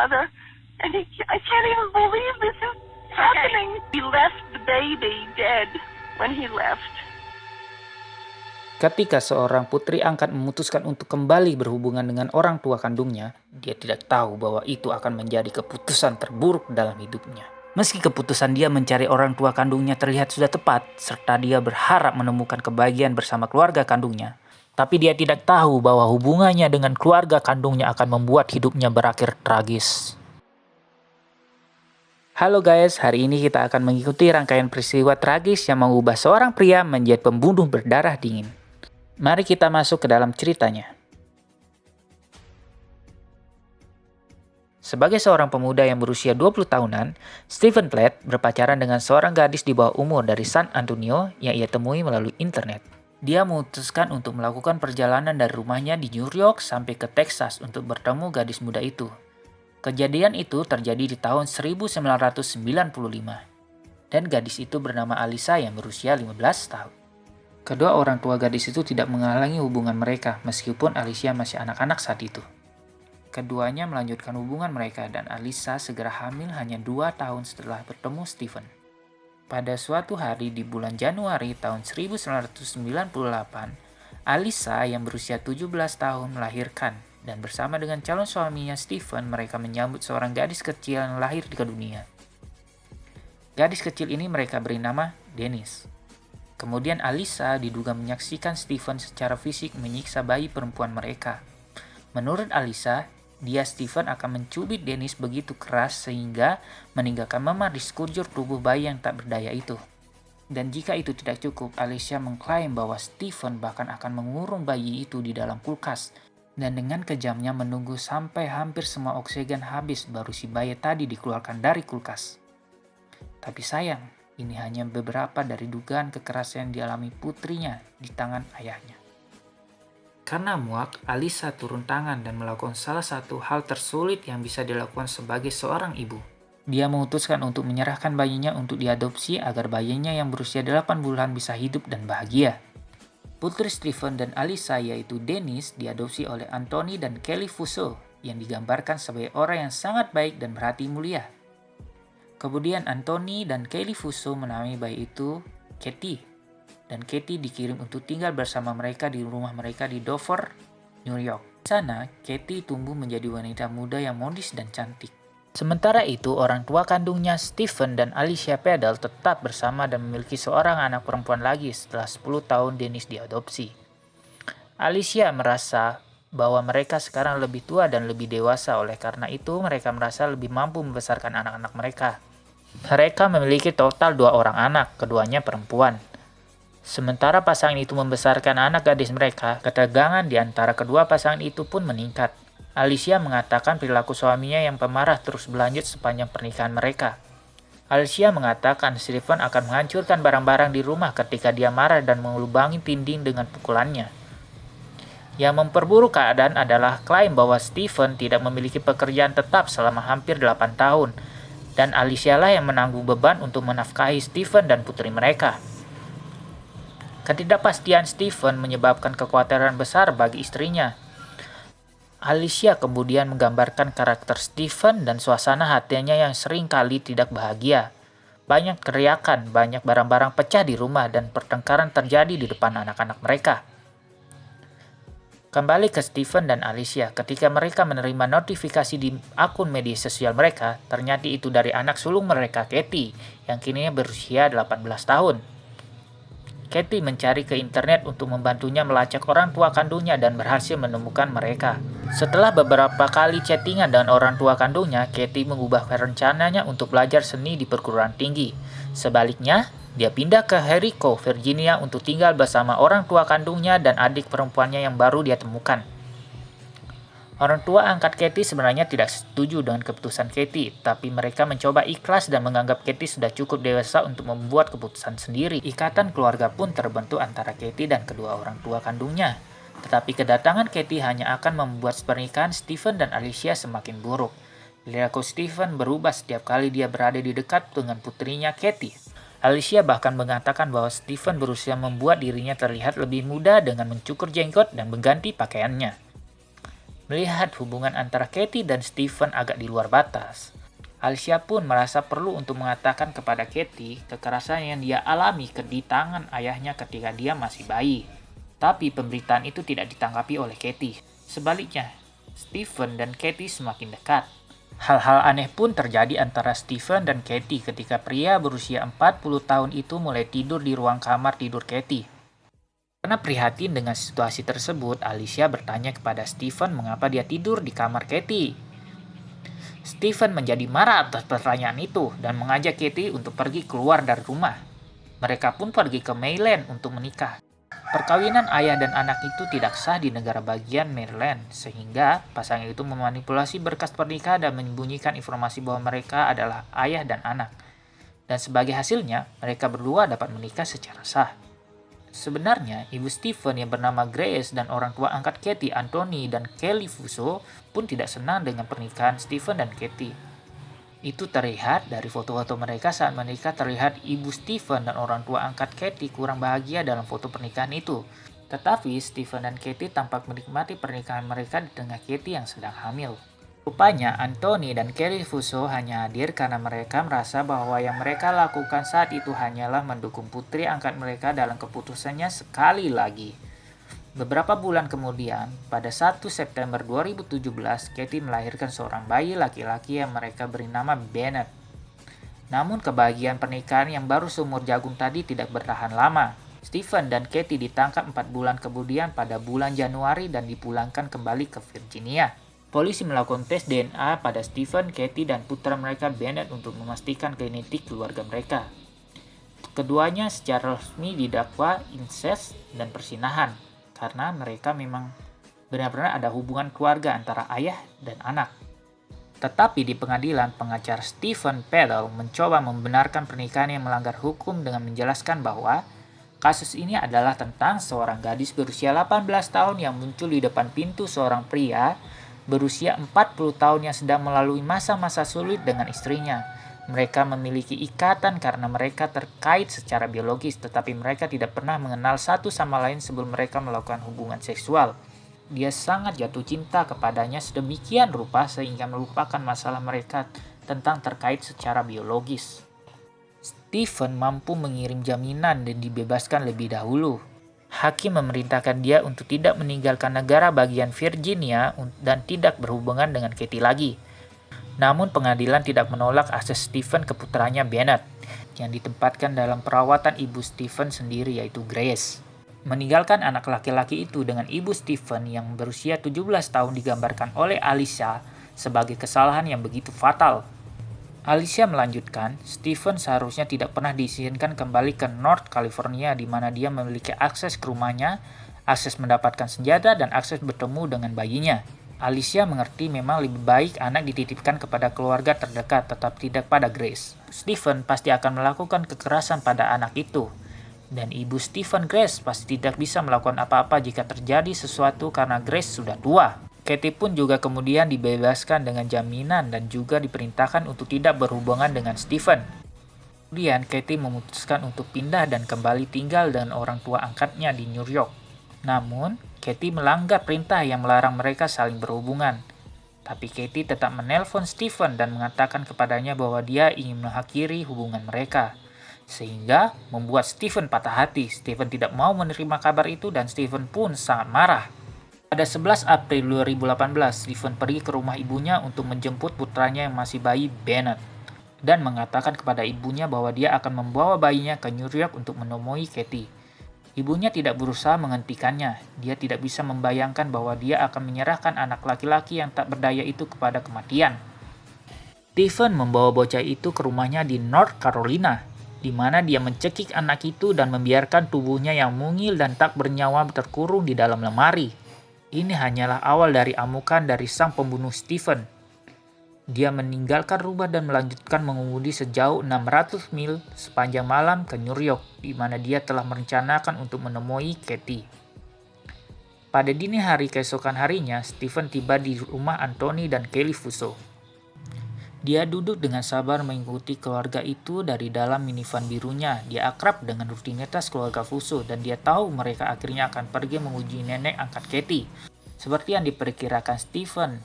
father, and I can't even believe this is happening. He left the baby dead when he left. Ketika seorang putri angkat memutuskan untuk kembali berhubungan dengan orang tua kandungnya, dia tidak tahu bahwa itu akan menjadi keputusan terburuk dalam hidupnya. Meski keputusan dia mencari orang tua kandungnya terlihat sudah tepat, serta dia berharap menemukan kebahagiaan bersama keluarga kandungnya, tapi dia tidak tahu bahwa hubungannya dengan keluarga kandungnya akan membuat hidupnya berakhir tragis. Halo guys, hari ini kita akan mengikuti rangkaian peristiwa tragis yang mengubah seorang pria menjadi pembunuh berdarah dingin. Mari kita masuk ke dalam ceritanya. Sebagai seorang pemuda yang berusia 20 tahunan, Stephen Platt berpacaran dengan seorang gadis di bawah umur dari San Antonio yang ia temui melalui internet. Dia memutuskan untuk melakukan perjalanan dari rumahnya di New York sampai ke Texas untuk bertemu gadis muda itu. Kejadian itu terjadi di tahun 1995, dan gadis itu bernama Alisa yang berusia 15 tahun. Kedua orang tua gadis itu tidak menghalangi hubungan mereka meskipun Alicia masih anak-anak saat itu. Keduanya melanjutkan hubungan mereka dan Alisa segera hamil hanya 2 tahun setelah bertemu Stephen. Pada suatu hari di bulan Januari tahun 1998, Alisa yang berusia 17 tahun melahirkan dan bersama dengan calon suaminya Stephen mereka menyambut seorang gadis kecil yang lahir ke dunia. Gadis kecil ini mereka beri nama Dennis. Kemudian Alisa diduga menyaksikan Stephen secara fisik menyiksa bayi perempuan mereka. Menurut Alisa, Stephen akan mencubit Dennis begitu keras sehingga meninggalkan memar di sekujur tubuh bayi yang tak berdaya itu. Dan jika itu tidak cukup, Alisa mengklaim bahwa Stephen bahkan akan mengurung bayi itu di dalam kulkas dan dengan kejamnya menunggu sampai hampir semua oksigen habis baru si bayi tadi dikeluarkan dari kulkas. Tapi sayang, ini hanya beberapa dari dugaan kekerasan yang dialami putrinya di tangan ayahnya. Karena muak, Alisa turun tangan dan melakukan salah satu hal tersulit yang bisa dilakukan sebagai seorang ibu. Dia memutuskan untuk menyerahkan bayinya untuk diadopsi agar bayinya yang berusia 8 bulan bisa hidup dan bahagia. Putri Stephen dan Alisa yaitu Dennis diadopsi oleh Anthony dan Kelly Fuso yang digambarkan sebagai orang yang sangat baik dan berhati mulia. Kemudian Anthony dan Kelly Fuso menamai bayi itu Katie, dan Katie dikirim untuk tinggal bersama mereka di rumah mereka di Dover, New York. Di sana, Katie tumbuh menjadi wanita muda yang modis dan cantik. Sementara itu, orang tua kandungnya Stephen dan Alicia Peddle tetap bersama dan memiliki seorang anak perempuan lagi setelah 10 tahun Dennis diadopsi. Alicia merasa bahwa mereka sekarang lebih tua dan lebih dewasa, oleh karena itu mereka merasa lebih mampu membesarkan anak-anak mereka. Mereka memiliki total 2 orang anak, keduanya perempuan. Sementara pasangan itu membesarkan anak gadis mereka, ketegangan di antara kedua pasangan itu pun meningkat. Alicia mengatakan perilaku suaminya yang pemarah terus berlanjut sepanjang pernikahan mereka. Alicia mengatakan Stephen akan menghancurkan barang-barang di rumah ketika dia marah dan melubangi dinding dengan pukulannya. Yang memperburuk keadaan adalah klaim bahwa Stephen tidak memiliki pekerjaan tetap selama hampir 8 tahun, dan Alicia lah yang menanggung beban untuk menafkahi Stephen dan putri mereka. Ketidakpastian Stephen menyebabkan kekhawatiran besar bagi istrinya. Alicia kemudian menggambarkan karakter Stephen dan suasana hatinya yang sering kali tidak bahagia. Banyak teriakan, banyak barang-barang pecah di rumah, dan pertengkaran terjadi di depan anak-anak mereka. Kembali ke Stephen dan Alicia, ketika mereka menerima notifikasi di akun media sosial mereka, ternyata itu dari anak sulung mereka, Katie, yang kini berusia 18 tahun. Katie mencari ke internet untuk membantunya melacak orang tua kandungnya dan berhasil menemukan mereka. Setelah beberapa kali chattingan dengan orang tua kandungnya, Katie mengubah rencananya untuk belajar seni di perguruan tinggi. Sebaliknya, dia pindah ke Jericho, Virginia untuk tinggal bersama orang tua kandungnya dan adik perempuannya yang baru dia temukan. Orang tua angkat Katie sebenarnya tidak setuju dengan keputusan Katie, tapi mereka mencoba ikhlas dan menganggap Katie sudah cukup dewasa untuk membuat keputusan sendiri. Ikatan keluarga pun terbentuk antara Katie dan kedua orang tua kandungnya. Tetapi kedatangan Katie hanya akan membuat pernikahan Stephen dan Alicia semakin buruk. Perilaku Stephen berubah setiap kali dia berada di dekat dengan putrinya Katie. Alicia bahkan mengatakan bahwa Stephen berusaha membuat dirinya terlihat lebih muda dengan mencukur jenggot dan mengganti pakaiannya. Melihat hubungan antara Katie dan Stephen agak di luar batas, Alicia pun merasa perlu untuk mengatakan kepada Katie kekerasan yang dia alami di tangan ayahnya ketika dia masih bayi. Tapi pemberitaan itu tidak ditanggapi oleh Katie. Sebaliknya, Stephen dan Katie semakin dekat. Hal-hal aneh pun terjadi antara Stephen dan Katie ketika pria berusia 40 tahun itu mulai tidur di ruang kamar tidur Katie. Karena prihatin dengan situasi tersebut, Alicia bertanya kepada Stephen mengapa dia tidur di kamar Katie. Stephen menjadi marah atas pertanyaan itu dan mengajak Katie untuk pergi keluar dari rumah. Mereka pun pergi ke Maryland untuk menikah. Perkawinan ayah dan anak itu tidak sah di negara bagian Maryland, sehingga pasangan itu memanipulasi berkas pernikahan dan menyembunyikan informasi bahwa mereka adalah ayah dan anak. Dan sebagai hasilnya, mereka berdua dapat menikah secara sah. Sebenarnya, ibu Stephen yang bernama Grace dan orang tua angkat Katie, Anthony dan Kelly Fuso pun tidak senang dengan pernikahan Stephen dan Katie. Itu terlihat dari foto-foto mereka saat menikah. Terlihat ibu Stephen dan orang tua angkat Katie kurang bahagia dalam foto pernikahan itu. Tetapi Stephen dan Katie tampak menikmati pernikahan mereka di tengah Katie yang sedang hamil. Rupanya Anthony dan Kelly Fuso hanya hadir karena mereka merasa bahwa yang mereka lakukan saat itu hanyalah mendukung putri angkat mereka dalam keputusannya sekali lagi. Beberapa bulan kemudian, pada 1 September 2017, Katie melahirkan seorang bayi laki-laki yang mereka beri nama Bennett. Namun kebahagiaan pernikahan yang baru seumur jagung tadi tidak bertahan lama. Stephen dan Katie ditangkap 4 bulan kemudian pada bulan Januari dan dipulangkan kembali ke Virginia. Polisi melakukan tes DNA pada Stephen, Katie, dan putra mereka Bennett untuk memastikan genetik keluarga mereka. Keduanya secara resmi didakwa insest dan persinahan, karena mereka memang benar-benar ada hubungan keluarga antara ayah dan anak. Tetapi di pengadilan, pengacara Stephen Peddle mencoba membenarkan pernikahan yang melanggar hukum dengan menjelaskan bahwa kasus ini adalah tentang seorang gadis berusia 18 tahun yang muncul di depan pintu seorang pria berusia 40 tahun yang sedang melalui masa-masa sulit dengan istrinya. Mereka memiliki ikatan karena mereka terkait secara biologis, tetapi mereka tidak pernah mengenal satu sama lain sebelum mereka melakukan hubungan seksual. Dia sangat jatuh cinta kepadanya sedemikian rupa sehingga melupakan masalah mereka tentang terkait secara biologis. Stephen mampu mengirim jaminan dan dibebaskan lebih dahulu. Hakim memerintahkan dia untuk tidak meninggalkan negara bagian Virginia dan tidak berhubungan dengan Katie lagi. Namun pengadilan tidak menolak akses Stephen ke putranya Bennett, yang ditempatkan dalam perawatan ibu Stephen sendiri yaitu Grace. Meninggalkan anak laki-laki itu dengan ibu Stephen yang berusia 17 tahun digambarkan oleh Alicia sebagai kesalahan yang begitu fatal. Alicia melanjutkan, Stephen seharusnya tidak pernah diizinkan kembali ke North California di mana dia memiliki akses ke rumahnya, akses mendapatkan senjata, dan akses bertemu dengan bayinya. Alicia mengerti memang lebih baik anak dititipkan kepada keluarga terdekat tetap tidak pada Grace. Stephen pasti akan melakukan kekerasan pada anak itu. Dan ibu Stephen, Grace, pasti tidak bisa melakukan apa-apa jika terjadi sesuatu karena Grace sudah tua. Katie pun juga kemudian dibebaskan dengan jaminan dan juga diperintahkan untuk tidak berhubungan dengan Stephen. Kemudian Katie memutuskan untuk pindah dan kembali tinggal dengan orang tua angkatnya di New York. Namun, Katie melanggar perintah yang melarang mereka saling berhubungan. Tapi Katie tetap menelpon Stephen dan mengatakan kepadanya bahwa dia ingin mengakhiri hubungan mereka. Sehingga membuat Stephen patah hati. Stephen tidak mau menerima kabar itu dan Stephen pun sangat marah. Pada 11 April 2018, Stephen pergi ke rumah ibunya untuk menjemput putranya yang masih bayi Bennett. Dan mengatakan kepada ibunya bahwa dia akan membawa bayinya ke New York untuk menemui Katie. Ibunya tidak berusaha menghentikannya. Dia tidak bisa membayangkan bahwa dia akan menyerahkan anak laki-laki yang tak berdaya itu kepada kematian. Stephen membawa bocah itu ke rumahnya di North Carolina, di mana dia mencekik anak itu dan membiarkan tubuhnya yang mungil dan tak bernyawa terkurung di dalam lemari. Ini hanyalah awal dari amukan dari sang pembunuh Stephen. Dia meninggalkan rumah dan melanjutkan mengemudi sejauh 600 mil sepanjang malam ke New York, di mana dia telah merencanakan untuk menemui Katie. Pada dini hari keesokan harinya, Stephen tiba di rumah Anthony dan Kelly Fuso. Dia duduk dengan sabar mengikuti keluarga itu dari dalam minivan birunya. Dia akrab dengan rutinitas keluarga Fuso dan dia tahu mereka akhirnya akan pergi menguji nenek angkat Katie. Seperti yang diperkirakan Stephen,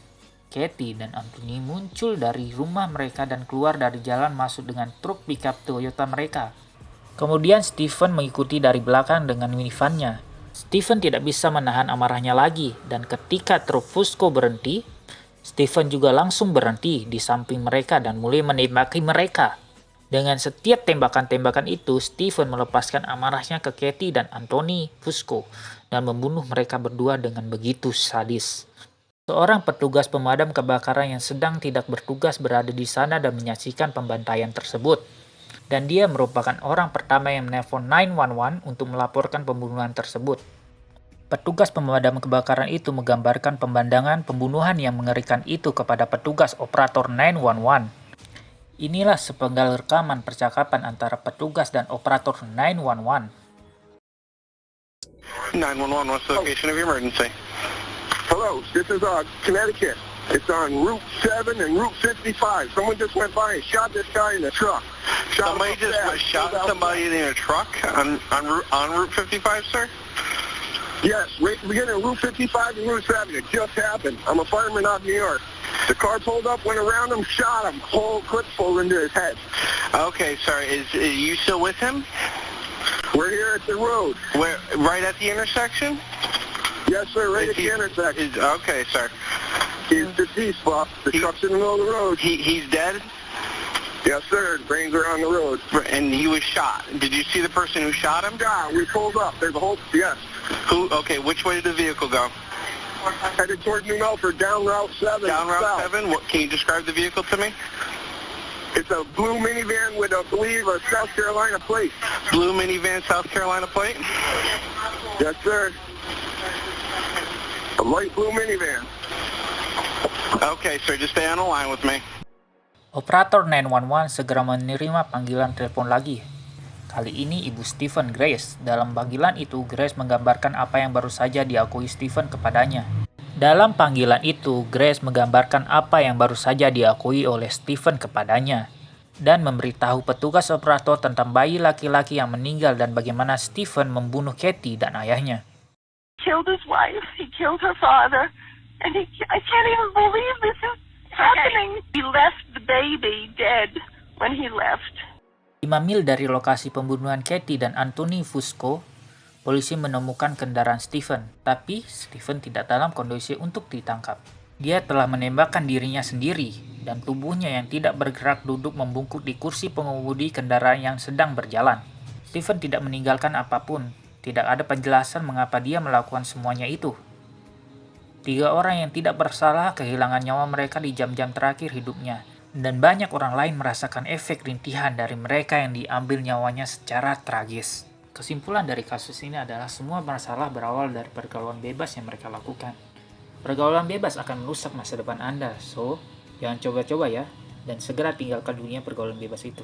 Katie, dan Anthony muncul dari rumah mereka dan keluar dari jalan masuk dengan truk pickup Toyota mereka. Kemudian Stephen mengikuti dari belakang dengan minivannya. Stephen tidak bisa menahan amarahnya lagi, dan ketika truk Fusco berhenti, Stephen juga langsung berhenti di samping mereka dan mulai menembaki mereka. Dengan setiap tembakan-tembakan itu, Stephen melepaskan amarahnya ke Katie dan Anthony Fusco dan membunuh mereka berdua dengan begitu sadis. Seorang petugas pemadam kebakaran yang sedang tidak bertugas berada di sana dan menyaksikan pembantaian tersebut. Dan dia merupakan orang pertama yang menelpon 911 untuk melaporkan pembunuhan tersebut. Petugas pemadam kebakaran itu menggambarkan pemandangan pembunuhan yang mengerikan itu kepada petugas operator 911. Inilah sepenggal rekaman percakapan antara petugas dan operator 911. 911, what's the location of your emergency? Hello, this is Connecticut. It's on Route 7 and Route 55. Someone just went by and shot this guy in the truck. Somebody just shot somebody in a truck on Route 55, sir? Yes, right at the beginning of Route 55 and Route 7. It just happened. I'm a fireman out of New York. The car pulled up, went around him, shot him. Whole clip full into his head. Okay, sorry. Is you still with him? We're here at the road. Where? Right at the intersection? Yes, sir, right at the intersection. Okay, sir. He's deceased, boss. The truck's in the middle of the road. He's dead? Yes, sir. Brains are on the road. And he was shot. Did you see the person who shot him? Yeah, we pulled up. There's a whole, yes. Who? Okay, which way did the vehicle go? Headed toward New Milford, down Route 7. Down Route south. 7? What, can you describe the vehicle to me? It's a blue minivan with, I believe, a South Carolina plate. Blue minivan, South Carolina plate? Yes, sir. A light blue minivan. Okay, sir, just stay on the line with me. Operator 911 segera menerima panggilan telepon lagi. Kali ini Ibu Stephen, Grace. Dalam panggilan itu, Grace menggambarkan apa yang baru saja diakui Stephen kepadanya. Dalam panggilan itu, Grace menggambarkan apa yang baru saja diakui oleh Stephen kepadanya dan memberitahu petugas operator tentang bayi laki-laki yang meninggal dan bagaimana Stephen membunuh Katie dan ayahnya. Killed his wife, he killed her father, and I can't even believe this is happening. He left the baby dead when he left. 5 mil dari lokasi pembunuhan Katie dan Anthony Fusco, polisi menemukan kendaraan Stephen, tapi Stephen tidak dalam kondisi untuk ditangkap. Dia telah menembakkan dirinya sendiri, dan tubuhnya yang tidak bergerak duduk membungkuk di kursi pengemudi kendaraan yang sedang berjalan. Stephen tidak meninggalkan apapun. Tidak ada penjelasan mengapa dia melakukan semuanya itu. 3 orang yang tidak bersalah kehilangan nyawa mereka di jam-jam terakhir hidupnya, dan banyak orang lain merasakan efek rintihan dari mereka yang diambil nyawanya secara tragis. Kesimpulan dari kasus ini adalah semua masalah berawal dari pergaulan bebas yang mereka lakukan. Pergaulan bebas akan merusak masa depan Anda, so jangan coba-coba ya, dan segera tinggalkan dunia pergaulan bebas itu.